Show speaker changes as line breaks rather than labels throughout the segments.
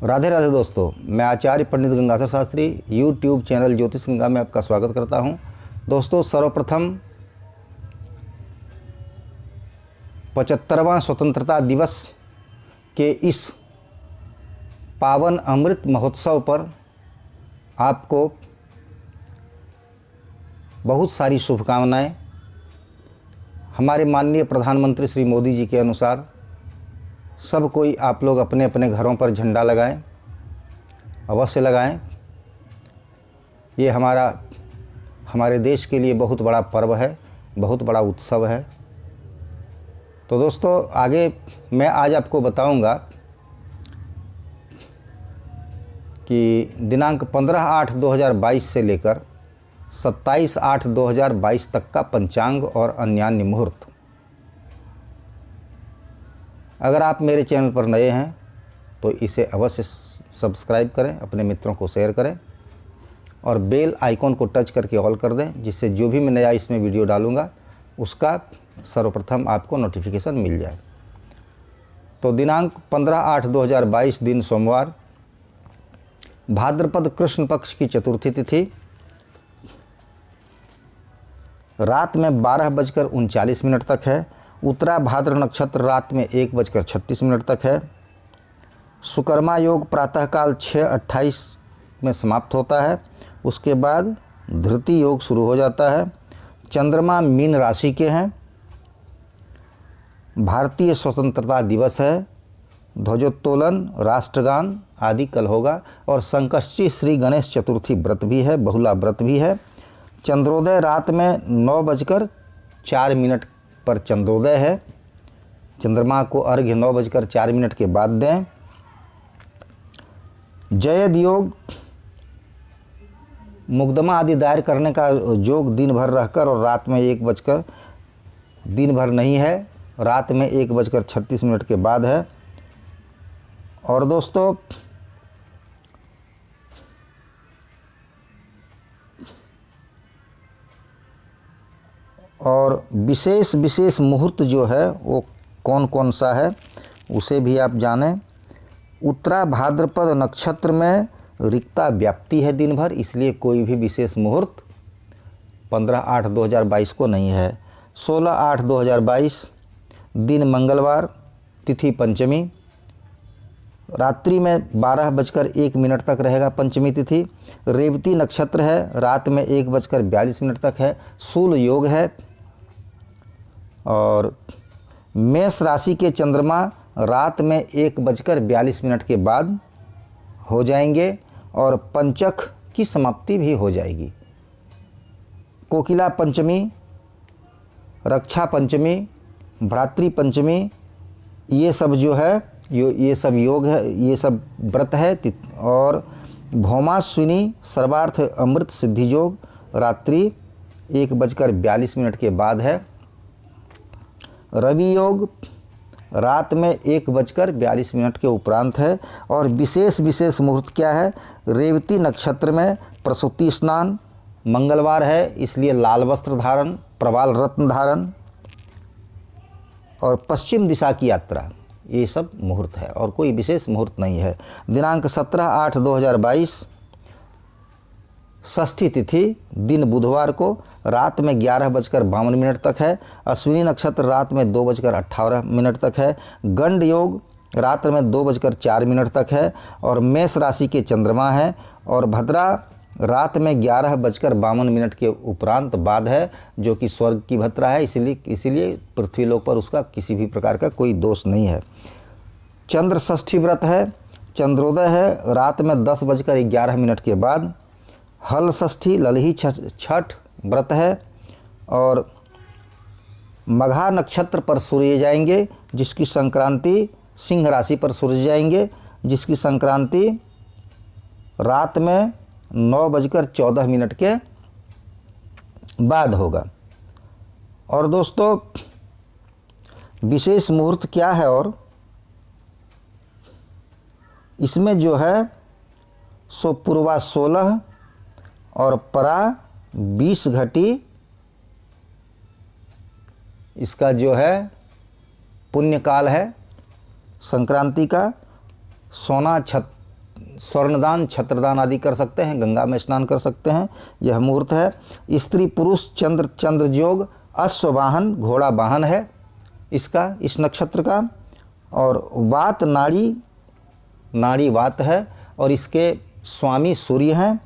राधे राधे दोस्तों, मैं आचार्य पंडित Gangadhar Shastri YouTube channel ज्योतिष गंगा में आपका स्वागत करता हूं। दोस्तों, सर्वप्रथम 75वां स्वतंत्रता दिवस के इस पावन अमृत महोत्सव पर आपको बहुत सारी शुभकामनाएं। हमारे माननीय प्रधानमंत्री श्री मोदी जी के अनुसार सब कोई आप लोग अपने अपने घरों पर झंडा लगाएं, अवश्य लगाएं। ये हमारे देश के लिए बहुत बड़ा पर्व है, बहुत बड़ा उत्सव है। तो दोस्तों, आगे मैं आज आपको बताऊंगा कि दिनांक 15/8/2022 से लेकर 27/8/2022 तक का पंचांग और अन्यान्य मुहूर्त। अगर आप मेरे चैनल पर नए हैं तो इसे अवश्य सब्सक्राइब करें, अपने मित्रों को शेयर करें और बेल आइकॉन को टच करके ऑल कर दें, जिससे जो भी मैं नया इसमें वीडियो डालूंगा उसका सर्वप्रथम आपको नोटिफिकेशन मिल जाए। तो दिनांक 15/8/2022 दिन सोमवार, भाद्रपद कृष्ण पक्ष की चतुर्थी तिथि, रात में 12:39 तक है। उत्तरा भाद्र नक्षत्र रात में 1:36 तक है। सुकर्मा योग प्रातःकाल 6:28 में समाप्त होता है। उसके बाद धृति योग शुरू हो जाता है। चंद्रमा मीन राशि के हैं। भारतीय स्वतंत्रता दिवस है। ध्वजोत्तोलन, राष्ट्रगान आदि कल होगा और संकष्टी श्री गणेश चतुर्थी व्रत भी है, बहुला व्रत भी है। चंद्रोदय रात में 9:04 पर चंद्रोदय है। चंद्रमा को अर्घ्य 9:04 के बाद दें। जयद योग, मुकदमा आदि दायर करने का योग दिन भर रहकर और रात में 1 दिन भर नहीं है, रात में 1:36 के बाद है। और दोस्तों, और विशेष मुहूर्त जो है वो कौन कौन सा है उसे भी आप जानें। उत्तरा भाद्रपद नक्षत्र में रिक्ता व्याप्ति है दिन भर, इसलिए कोई भी विशेष मुहूर्त 15/8/2022 को नहीं है। 16/8/2022 दिन मंगलवार, तिथि पंचमी, रात्रि में 12:01 तक रहेगा पंचमी तिथि। रेवती नक्षत्र है, रात में 1:42 तक है। शूल योग है। और मेष राशि के चंद्रमा रात में 1:42 के बाद हो जाएंगे और पंचक की समाप्ति भी हो जाएगी। कोकिला पंचमी, रक्षा पंचमी, भ्रातृ पंचमी, ये सब जो है ये सब योग है, ये सब व्रत है। और भौमाश्विनी सर्वार्थ अमृत सिद्धि योग रात्रि 1:42 के बाद है। रवि योग रात में 1:42 के उपरांत है। और विशेष मुहूर्त क्या है? रेवती नक्षत्र में प्रसूति स्नान, मंगलवार है इसलिए लाल वस्त्र धारण, प्रवाल रत्न धारण और पश्चिम दिशा की यात्रा, ये सब मुहूर्त है और कोई विशेष मुहूर्त नहीं है। दिनांक 17/8/2022 षष्ठी तिथि दिन बुधवार को रात में 11:52 तक है। अश्विनी नक्षत्र रात में 2:18 तक है। गंड योग रात में 2:04 तक है और मेष राशि के चंद्रमा है। और भद्रा रात में 11:52 के उपरांत बाद है, जो कि स्वर्ग की भद्रा है, इसीलिए पृथ्वीलोक पर उसका किसी भी प्रकार का कोई दोष नहीं है। चंद्र षष्ठी व्रत है। चंद्रोदय है रात में 10:11 के बाद। हल षष्ठी ललही छठ व्रत है और मघा नक्षत्र पर सूर्य जाएंगे, जिसकी संक्रांति सिंह राशि पर सूर्य जाएंगे, जिसकी संक्रांति रात में 9:14 के बाद होगा। और दोस्तों, विशेष मुहूर्त क्या है? और इसमें जो है सो पूर्वा 16 और परा 20 घटी इसका जो है पुण्यकाल है। संक्रांति का सोना स्वर्णदान, छत्रदान आदि कर सकते हैं, गंगा में स्नान कर सकते हैं, यह मुहूर्त है। स्त्री पुरुष चंद्र योग, अश्ववाहन घोड़ा वाहन है इसका, इस नक्षत्र का। और वात नाड़ी वात है और इसके स्वामी सूर्य हैं।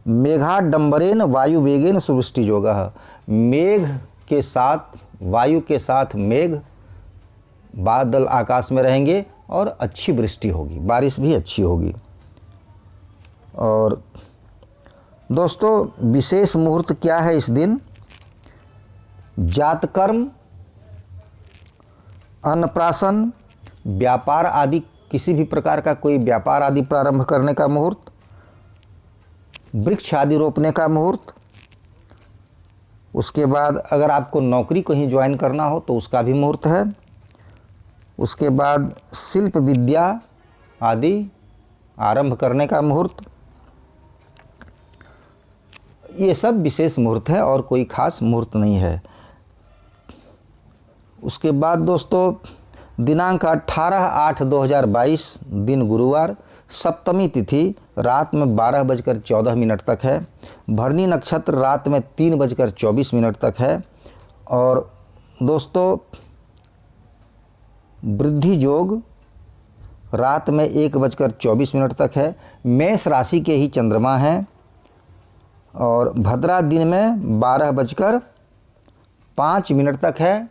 मेघाडंबरेन वायु वेगेन सुवृष्टि योगः, मेघ के साथ, वायु के साथ मेघ, बादल आकाश में रहेंगे और अच्छी वृष्टि होगी, बारिश भी अच्छी होगी। और दोस्तों विशेष मुहूर्त क्या है इस दिन? जातकर्म, अन्नप्राशन, व्यापार आदि, किसी भी प्रकार का कोई व्यापार आदि प्रारंभ करने का मुहूर्त, वृक्ष आदि रोपने का मुहूर्त। उसके बाद अगर आपको नौकरी कहीं ज्वाइन करना हो तो उसका भी मुहूर्त है। उसके बाद शिल्प विद्या आदि आरंभ करने का मुहूर्त। ये सब विशेष मुहूर्त है और कोई खास मुहूर्त नहीं है। उसके बाद दोस्तों दिनांक 18/8/2022 दिन गुरुवार, सप्तमी तिथि रात में 12:14 तक है। भरणी नक्षत्र रात में 3:24 तक है। और दोस्तों वृद्धि योग रात में 1:24 तक है। मेष राशि के ही चंद्रमा हैं। और भद्रा दिन में 12:05 तक है,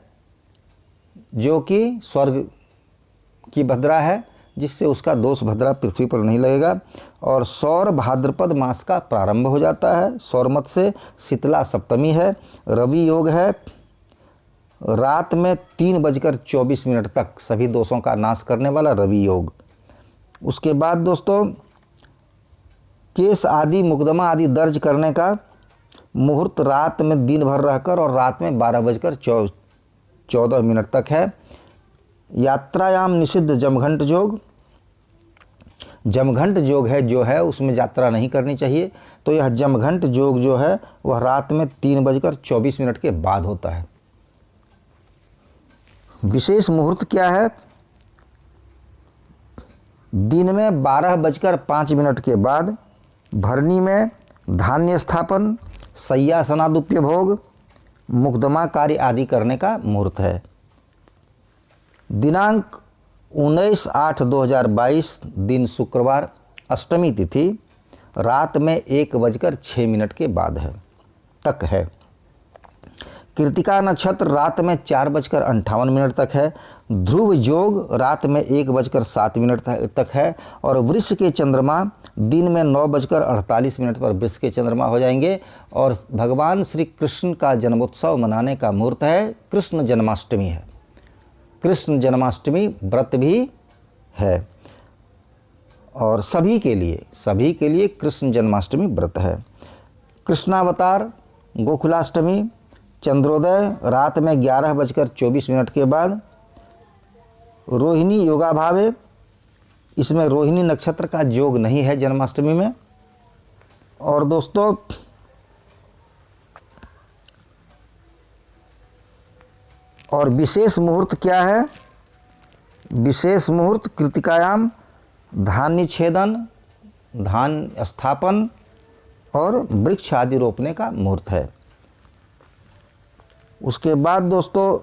जो कि स्वर्ग की भद्रा है, जिससे उसका दोष भद्रा पृथ्वी पर नहीं लगेगा। और सौर भाद्रपद मास का प्रारंभ हो जाता है सौरमत से। शीतला सप्तमी है। रवि योग है रात में 3:24 तक, सभी दोषों का नाश करने वाला रवि योग। उसके बाद दोस्तों केस आदि, मुकदमा आदि दर्ज करने का मुहूर्त रात में दिन भर रहकर और रात में 12:14 तक है। यात्रायाम निषिद्ध जमघंट योग, जमघंट योग है जो है उसमें यात्रा नहीं करनी चाहिए। तो यह जमघंट योग जो है वह रात में 3:24 के बाद होता है। विशेष मुहूर्त क्या है? दिन में 12:05 के बाद भरणी में धान्य स्थापन, शय्यासनादुप्य भोग, मुकदमा कार्य आदि करने का मुहूर्त है। दिनांक 19/8/2022 दिन शुक्रवार, अष्टमी तिथि रात में 1:06 के बाद है तक है। कृतिका नक्षत्र रात में 4:58 तक है। ध्रुव योग रात में 1:07 तक है। और वृष के चंद्रमा दिन में 9:48 पर वृष के चंद्रमा हो जाएंगे। और भगवान श्री कृष्ण का जन्मोत्सव मनाने का मुहूर्त है। कृष्ण जन्माष्टमी है, कृष्ण जन्माष्टमी व्रत भी है। और सभी के लिए कृष्ण जन्माष्टमी व्रत है। कृष्णावतार गोकुलाष्टमी, चंद्रोदय रात में 11:24 के बाद। रोहिणी योगाभाव है, इसमें रोहिणी नक्षत्र का योग नहीं है जन्माष्टमी में। और दोस्तों और विशेष मुहूर्त क्या है? विशेष मुहूर्त कृतिकायाम धान्य छेदन, धान स्थापन और वृक्ष आदि रोपने का मुहूर्त है। उसके बाद दोस्तों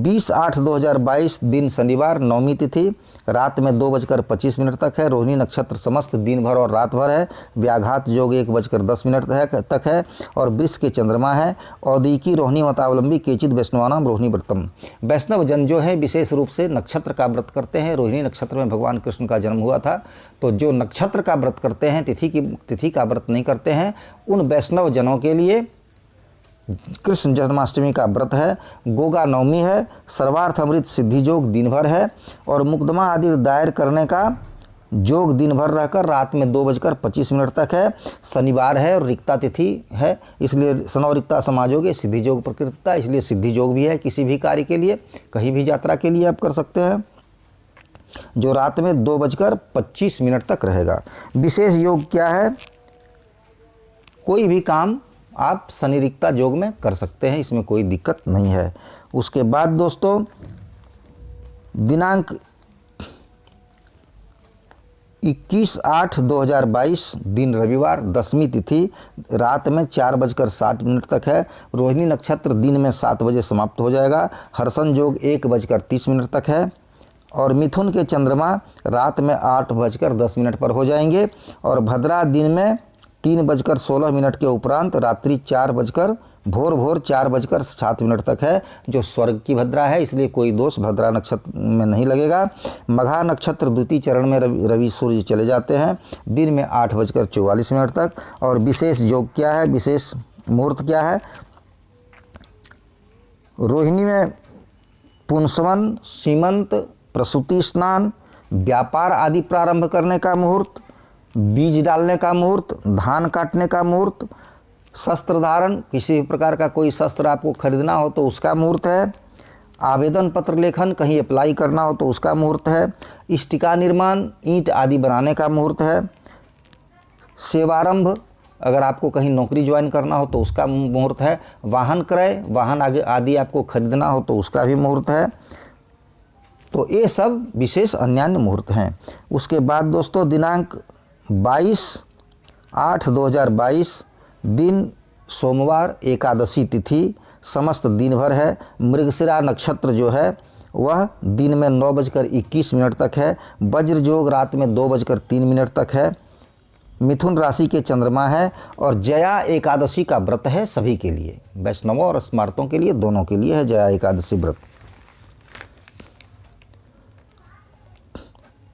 20/8/2022 दिन शनिवार, नवमी तिथि रात में 2:25 तक है। रोहिणी नक्षत्र समस्त दिन भर और रात भर है। व्याघात योग 1:10 तक है। और वृष के चंद्रमा है। औदीकी रोहिणी मतावलंबी केचित वैष्णवानाम रोहिणी व्रतम, वैष्णव जन जो है विशेष रूप से नक्षत्र का व्रत करते हैं। रोहिणी नक्षत्र में भगवान कृष्ण का जन्म हुआ था, तो जो नक्षत्र का व्रत करते हैं, तिथि का व्रत नहीं करते हैं, उन वैष्णव जनों के लिए कृष्ण जन्माष्टमी का व्रत है। गोगा नवमी है। सर्वार्थ अमृत सिद्धि योग दिन भर है। और मुकदमा आदि दायर करने का योग दिन भर रहकर रात में 2:25 तक है। शनिवार है और रिक्ता तिथि है, इसलिए सनौ रिक्ता समाजोगे सिद्धि योग प्रकृतता, इसलिए सिद्धि योग भी है। किसी भी कार्य के लिए, कहीं भी यात्रा के लिए आप कर सकते हैं, जो रात में 2:25 तक रहेगा। विशेष योग क्या है? कोई भी काम आप शनि रिक्ता योग में कर सकते हैं, इसमें कोई दिक्कत नहीं है। उसके बाद दोस्तों दिनांक 21/8/2022 दिन रविवार, दसवीं तिथि, रात में 4:60 तक है। रोहिणी नक्षत्र दिन में 7 बजे समाप्त हो जाएगा। हर्षण योग 1:30 तक है। और मिथुन के चंद्रमा रात में 8:10 पर हो जाएंगे। और भद्रा दिन में 3:16 के उपरांत रात्रि भोर 4:07 तक है, जो स्वर्ग की भद्रा है, इसलिए कोई दोष भद्रा नक्षत्र में नहीं लगेगा। मघा नक्षत्र द्वितीय चरण में रवि सूर्य चले जाते हैं दिन में 8:44 तक। और विशेष योग क्या है, विशेष मुहूर्त क्या है? रोहिणी में पुंसवन, सीमंत, प्रसूति स्नान, व्यापार आदि प्रारंभ करने का मुहूर्त, बीज डालने का मुहूर्त, धान काटने का मुहूर्त, शस्त्र धारण, किसी प्रकार का कोई शस्त्र आपको खरीदना हो तो उसका मुहूर्त है। आवेदन पत्र लेखन, कहीं अप्लाई करना हो तो उसका मुहूर्त है। इष्टिका निर्माण, ईंट आदि बनाने का मुहूर्त है। सेवारंभ, अगर आपको कहीं नौकरी ज्वाइन करना हो तो उसका मुहूर्त है। वाहन क्रय, वाहन आदि आपको खरीदना हो तो उसका भी मुहूर्त है। तो ये सब विशेष अन्य मुहूर्त हैं। उसके बाद दोस्तों दिनांक 22/8/2022 दिन सोमवार, एकादशी तिथि, समस्त दिन भर है। मृगशिरा नक्षत्र जो है वह दिन में 9:21 तक है। वज्र योग रात में 2:03 तक है। मिथुन राशि के चंद्रमा है। और जया एकादशी का व्रत है सभी के लिए, वैष्णवों और स्मार्तों के लिए, दोनों के लिए है जया एकादशी व्रत।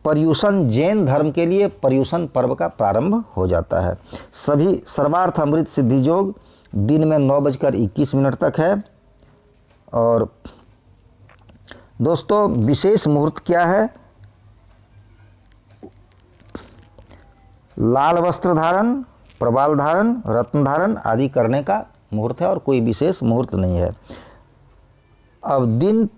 पर्युषण, जैन धर्म के लिए पर्युषण पर्व का प्रारंभ हो जाता है। सभी सर्वार्थ अमृत सिद्धि योग दिन में 9:21 तक है। और दोस्तों विशेष मुहूर्त क्या है? लाल वस्त्र धारण, प्रवाल धारण, रत्न धारण आदि करने का मुहूर्त है और कोई विशेष मुहूर्त नहीं है। अब दिन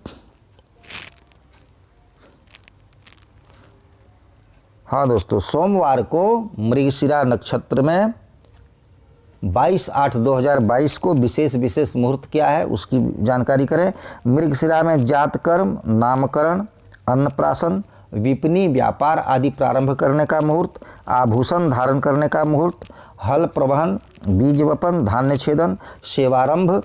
हाँ दोस्तों, सोमवार को मृगशिरा नक्षत्र में 22/8/2022 को विशेष मुहूर्त क्या है उसकी जानकारी करें। मृगशिरा में जातकर्म, नामकरण, अन्नप्राशन, विपणी, व्यापार आदि प्रारंभ करने का मुहूर्त, आभूषण धारण करने का मुहूर्त, हल प्रवहन, बीज वपन, धान्य छेदन, सेवारंभ,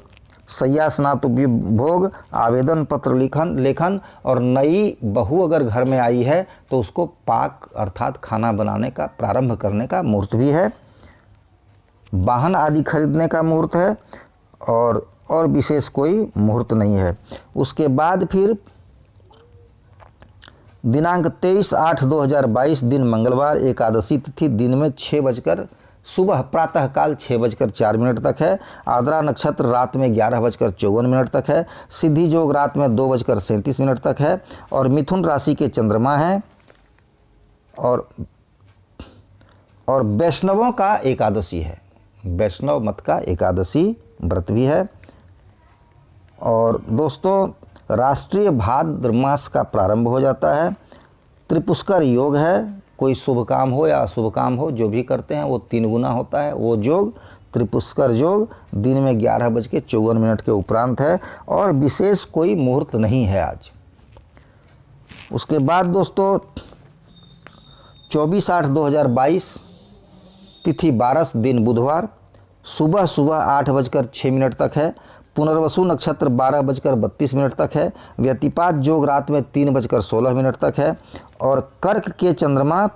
शय्या स्नातुपभोग, आवेदन पत्र लेखन और नई बहू अगर घर में आई है तो उसको पाक अर्थात खाना बनाने का प्रारंभ करने का मुहूर्त भी है। वाहन आदि खरीदने का मुहूर्त है और विशेष कोई मुहूर्त नहीं है। उसके बाद फिर दिनांक 23/8/2022 दिन मंगलवार, एकादशी तिथि, दिन में सुबह प्रातःकाल 6:04 तक है। आद्रा नक्षत्र रात में 11:54 तक है। सिद्धि योग रात में 2:37 तक है। और मिथुन राशि के चंद्रमा हैं। और वैष्णवों का एकादशी है, वैष्णव मत का एकादशी व्रत भी है। और दोस्तों राष्ट्रीय भाद्र मास का प्रारंभ हो जाता है। त्रिपुष्कर योग है, कोई शुभ काम हो या अशुभ काम हो जो भी करते हैं वो 3 गुना होता है। वो योग त्रिपुष्कर योग दिन में 11:54 के उपरांत है और विशेष कोई मुहूर्त नहीं है आज। उसके बाद दोस्तों 24/8/2022 तिथि 12 दिन बुधवार, सुबह 8:06 तक है। पुनर्वसु नक्षत्र 12:32 तक है। व्यतिपात योग रात में 3:16 तक है। और कर्क के चंद्रमा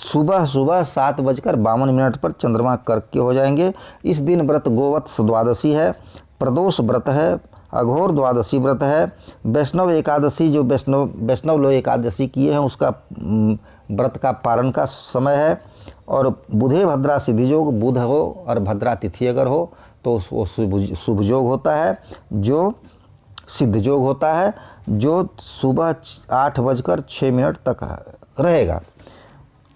सुबह 7:52 पर चंद्रमा कर्क के हो जाएंगे। इस दिन व्रत गोवत्स द्वादशी है, प्रदोष व्रत है, अघोर द्वादशी व्रत है। वैष्णव एकादशी जो वैष्णव लोग एकादशी किए हैं उसका व्रत का पारण का समय है। और बुधे भद्रा सिद्धि योग, बुध हो और भद्रा तिथि अगर हो तो वो शुभ योग होता है, जो सिद्ध योग होता है, जो सुबह 8:06 तक रहेगा।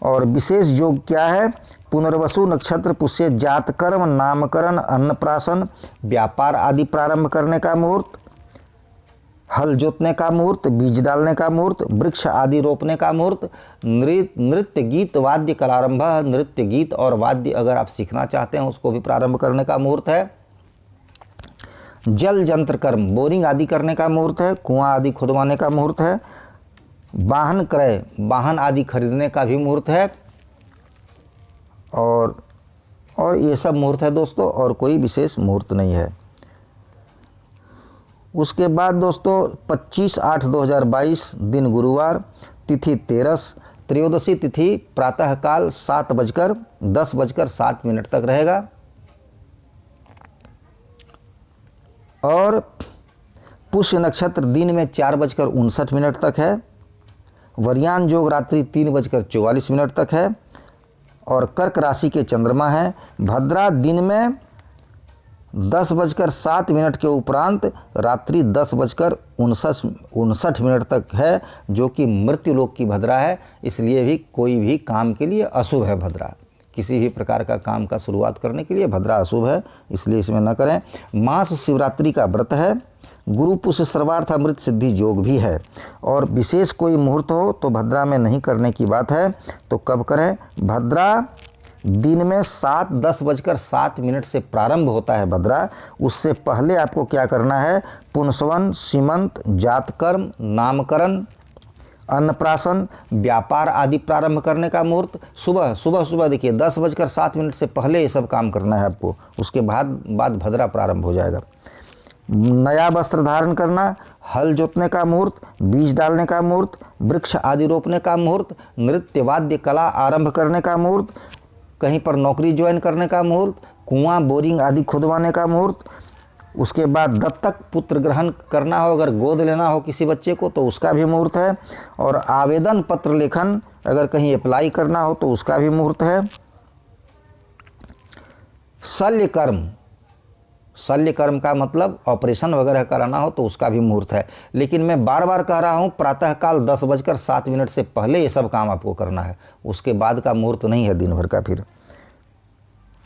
और विशेष योग क्या है? पुनर्वसु नक्षत्र पुष्य जातकर्म, नामकरण, अन्नप्राशन, व्यापार आदि प्रारंभ करने का मुहूर्त, हल जोतने का मुहूर्त, बीज डालने का मुहूर्त, वृक्ष आदि रोपने का मुहूर्त, नृत्य गीत वाद्य कलारंभ, नृत्य गीत और वाद्य अगर आप सीखना चाहते हैं उसको भी प्रारंभ करने का मुहूर्त है। जल जंत्र कर्म, बोरिंग आदि करने का मुहूर्त है, कुआं आदि खुदवाने का मुहूर्त है। वाहन क्रय, वाहन आदि खरीदने का भी मुहूर्त है। और ये सब मुहूर्त है दोस्तों, और कोई विशेष मुहूर्त नहीं है। उसके बाद दोस्तों 25/8/2022 दिन गुरुवार, तिथि तेरस, त्रयोदशी तिथि प्रातःकाल 7:10:60 तक रहेगा। और पुष्य नक्षत्र दिन में 4:59 तक है। वर्यान योग रात्रि 3:44 तक है। और कर्क राशि के चंद्रमा है। भद्रा दिन में 10:07 के उपरांत रात्रि 10:59 तक है, जो कि मृत्युलोक की भद्रा है। इसलिए भी कोई भी काम के लिए अशुभ है भद्रा। किसी भी प्रकार का काम का शुरुआत करने के लिए भद्रा अशुभ है, इसलिए इसमें न करें। मास शिवरात्रि का व्रत है। गुरु पुष्य सर्वार्थ अमृत सिद्धि योग भी है। और विशेष कोई मुहूर्त हो तो भद्रा में नहीं करने की बात है, तो कब करें? भद्रा दिन में 7:10:07 से प्रारंभ होता है भद्रा। उससे पहले आपको क्या करना है? पुंसवन, सीमंत, जातकर्म, नामकरण, अन्नप्राशन, व्यापार आदि प्रारंभ करने का मुहूर्त सुबह देखिए 10:07 से पहले ये सब काम करना है आपको। उसके बाद भद्रा प्रारंभ हो जाएगा। नया वस्त्र धारण करना, हल जोतने का मुहूर्त, बीज डालने का मुहूर्त, वृक्ष आदि रोपने का मुहूर्त, नृत्य वाद्य कला आरंभ करने का मुहूर्त, कहीं पर नौकरी ज्वाइन करने का मुहूर्त, कुआं बोरिंग आदि खुदवाने का मुहूर्त। उसके बाद दत्तक पुत्र ग्रहण करना हो, अगर गोद लेना हो किसी बच्चे को तो उसका भी मुहूर्त है। और आवेदन पत्र लेखन अगर कहीं अप्लाई करना हो तो उसका भी मुहूर्त है। शल्य कर्म का मतलब ऑपरेशन वगैरह कराना हो तो उसका भी मुहूर्त है। लेकिन मैं बार बार कह रहा हूँ, प्रातःकाल 10:07 से पहले ये सब काम आपको करना है। उसके बाद का मुहूर्त नहीं है दिन भर का। फिर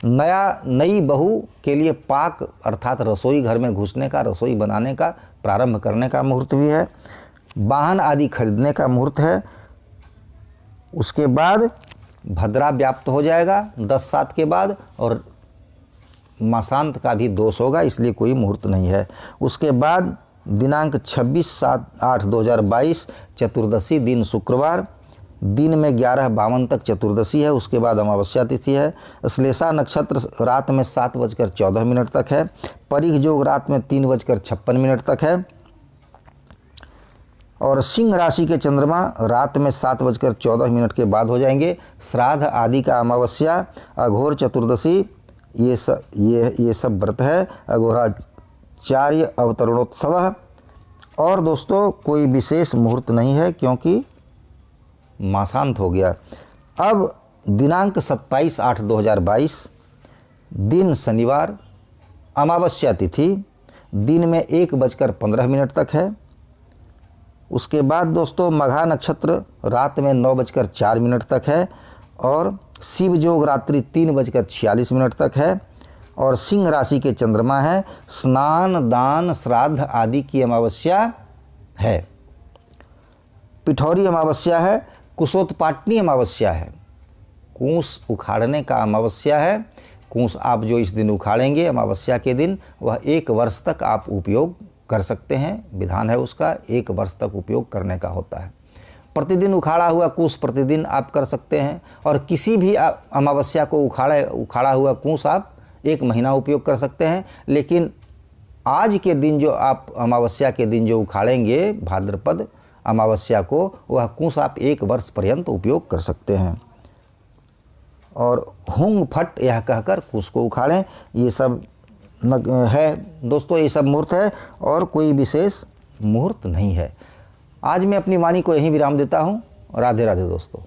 नई बहू के लिए पाक अर्थात रसोई घर में घुसने का, रसोई बनाने का प्रारंभ करने का मुहूर्त भी है। वाहन आदि खरीदने का मुहूर्त है। उसके बाद भद्रा व्याप्त हो जाएगा 10:07 के बाद, और मासांत का भी दोष होगा, इसलिए कोई मुहूर्त नहीं है। उसके बाद दिनांक 26/8/2022 चतुर्दशी दिन शुक्रवार, दिन में 11:52 तक चतुर्दशी है। उसके बाद अमावस्या तिथि है। श्लेषा नक्षत्र रात में 7:14 तक है। परिघ योग रात में 3:56 तक है। और सिंह राशि के चंद्रमा रात में 7:14 के बाद हो जाएंगे। श्राद्ध आदि का अमावस्या, अघोर चतुर्दशी, ये सब व्रत है। अघोराचार्य अवतरणोत्सव। और दोस्तों कोई विशेष मुहूर्त नहीं है, क्योंकि मासांत हो गया। अब दिनांक 27/8/2022 दिन शनिवार, अमावस्या तिथि, दिन में 1:15 तक है। उसके बाद दोस्तों मघा नक्षत्र रात में 9:04 तक है। और शिव योग रात्रि 3:46 तक है। और सिंह राशि के चंद्रमा है। स्नान दान श्राद्ध आदि की अमावस्या है। पिठौरी अमावस्या है। कुशोत्पाटनी अमावस्या है। कूस उखाड़ने का अमावस्या है। कूस आप जो इस दिन उखाड़ेंगे अमावस्या के दिन, वह 1 वर्ष तक आप उपयोग कर सकते हैं। विधान है उसका, 1 वर्ष तक उपयोग करने का होता है। प्रतिदिन उखाड़ा हुआ कूस प्रतिदिन आप कर सकते हैं। और किसी भी अमावस्या को उखाड़ा हुआ कूस आप 1 महीना उपयोग कर सकते हैं। लेकिन आज के दिन जो आप अमावस्या के दिन जो उखाड़ेंगे भाद्रपद अमावस्या को, वह कूस आप 1 वर्ष पर्यंत उपयोग कर सकते हैं। और हुंग फट यह कहकर कूस को उखाड़ें। ये सब है दोस्तों, ये सब मुहूर्त है, और कोई विशेष मुहूर्त नहीं है। आज मैं अपनी वाणी को यहीं विराम देता हूँ। राधे राधे दोस्तों।